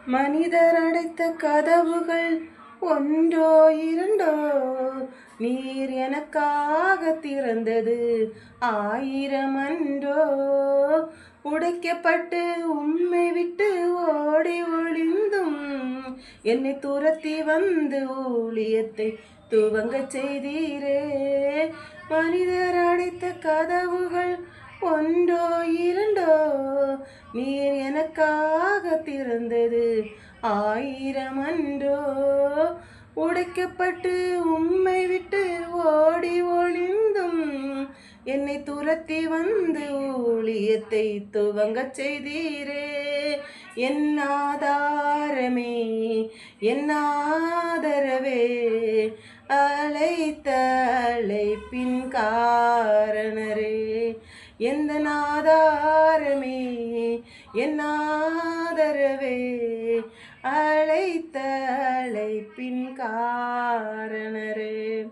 மனிதர் அடைத்த கதவுகள் ஒன்றோ இரண்டோ, நீர் எனக்காக திறந்தது ஆயிரம் அன்றோ. உடைக்கப்பட்டு உம்மை விட்டு ஓடி ஒளிந்தும் என்னை துரத்தி வந்து ஊழியத்தை துவங்கச் செய்தீரே. மனிதர் அடைத்த கதவுகள் ஒன்றோ இரண்டோ, நீர் எனக்காக திறந்தது ஆயிரம் அன்றோ. உடைக்கப்பட்டு உம்மை விட்டு ஓடி ஒளிந்தும் என்னை துரத்தி வந்து ஊழியத்தை துவங்கச் செய்தீரே. என் ஆதாரமே, என் ஆதரவே, அழைத்த அழைப்பின் காரணரே. எந்த ஆதாரமே, என் ஆதரவே, அழைத்த அழைப்பின் காரணரே.